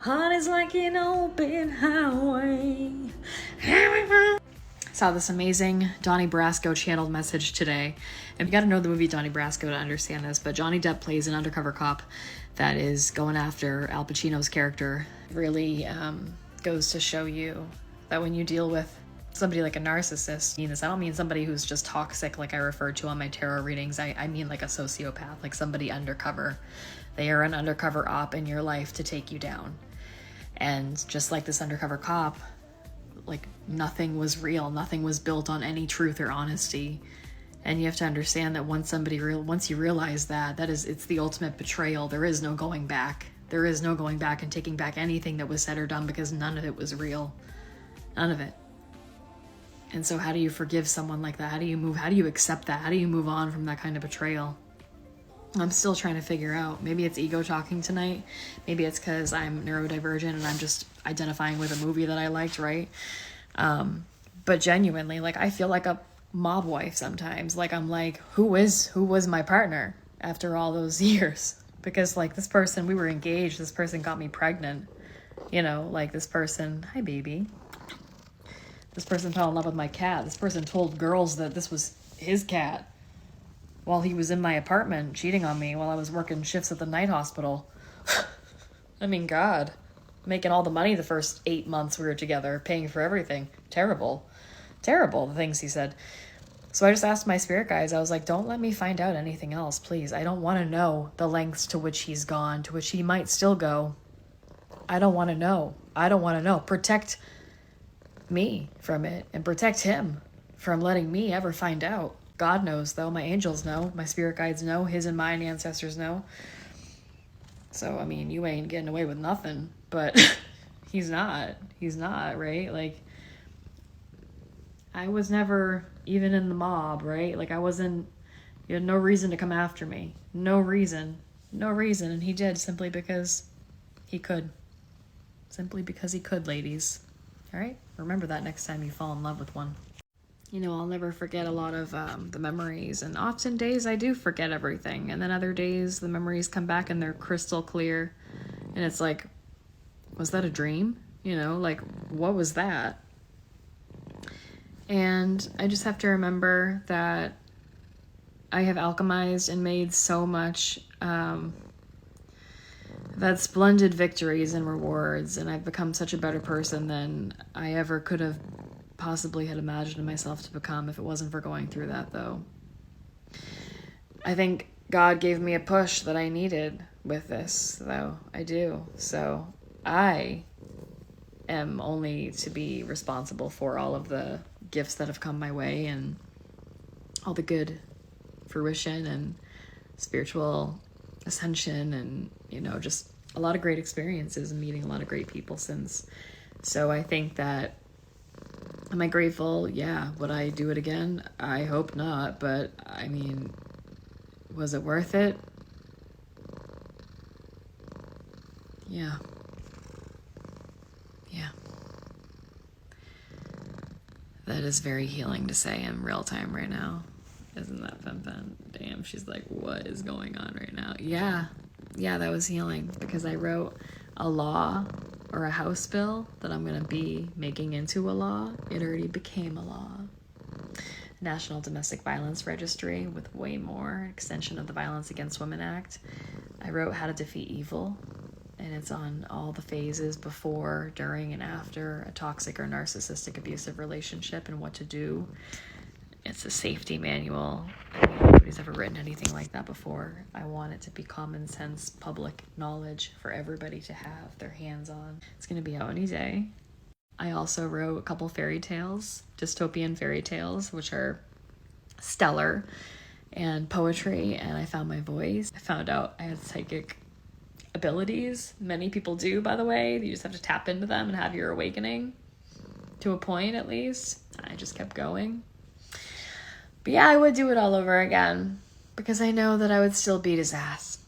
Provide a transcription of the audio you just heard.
Heart is like an open highway. Saw this amazing Donnie Brasco channeled message today. And you gotta know the movie Donnie Brasco to understand this, but Johnny Depp plays an undercover cop that is going after Al Pacino's character. Really goes to show you that when you deal with somebody like a narcissist, I don't mean somebody who's just toxic like I referred to on my tarot readings. I mean like a sociopath, like somebody undercover. They are an undercover op in your life to take you down. And just like this undercover cop, like nothing was real, nothing was built on any truth or honesty. And you have to understand that once you realize that it's the ultimate betrayal. There is no going back. There is no going back and taking back anything that was said or done, because none of it was real. None of it. And so how do you forgive someone like that? How do you accept that? How do you move on from that kind of betrayal? I'm still trying to figure out. Maybe it's ego talking tonight. Maybe it's because I'm neurodivergent and I'm just identifying with a movie that I liked, right? But genuinely, like, I feel like a mob wife sometimes. Like, I'm like, who was my partner after all those years? Because, like, this person, we were engaged. This person got me pregnant. Like, this person, hi, baby. This person fell in love with my cat. This person told girls that this was his cat while he was in my apartment cheating on me while I was working shifts at the night hospital. I mean, God, making all the money the first 8 months we were together, paying for everything. Terrible, the things he said. So I just asked my spirit guides, I was like, don't let me find out anything else, please. I don't want to know the lengths to which he's gone, to which he might still go. I don't want to know. Protect me from it and protect him from letting me ever find out. God knows, though. My angels know. My spirit guides know. His and mine ancestors know. So, I mean, you ain't getting away with nothing. But he's not. He's not, right? Like, I was never even in the mob, right? Like, you had no reason to come after me. No reason. And he did simply because he could. Simply because he could, ladies. All right? Remember that next time you fall in love with one. I'll never forget a lot of the memories. And often days I do forget everything. And then other days the memories come back and they're crystal clear. And it's like, was that a dream? Like, what was that? And I just have to remember that I have alchemized and made so much that splendid victories and rewards. And I've become such a better person than I ever could have possibly had imagined myself to become if it wasn't for going through that, though. I think God gave me a push that I needed with this, though. I do. So I am only to be responsible for all of the gifts that have come my way and all the good fruition and spiritual ascension and, just a lot of great experiences and meeting a lot of great people since. So I think that, am I grateful? Yeah. Would I do it again? I hope not. But, I mean, was it worth it? Yeah. That is very healing to say in real time right now. Isn't that fun? Damn, she's like, what is going on right now? Yeah, that was healing because I wrote a law or a House bill that I'm going to be making into a law. It already became a law. National Domestic Violence Registry with way more extension of the Violence Against Women Act. I wrote How to Defeat Evil, and it's on all the phases before, during, and after a toxic or narcissistic abusive relationship and what to do. It's a safety manual. Nobody's ever written anything like that before. I want it to be common sense, public knowledge for everybody to have their hands on. It's going to be out any day. I also wrote a couple fairy tales, dystopian fairy tales, which are stellar, and poetry, and I found my voice. I found out I had psychic abilities. Many people do, by the way. You just have to tap into them and have your awakening, to a point at least. I just kept going. But yeah, I would do it all over again because I know that I would still beat his ass.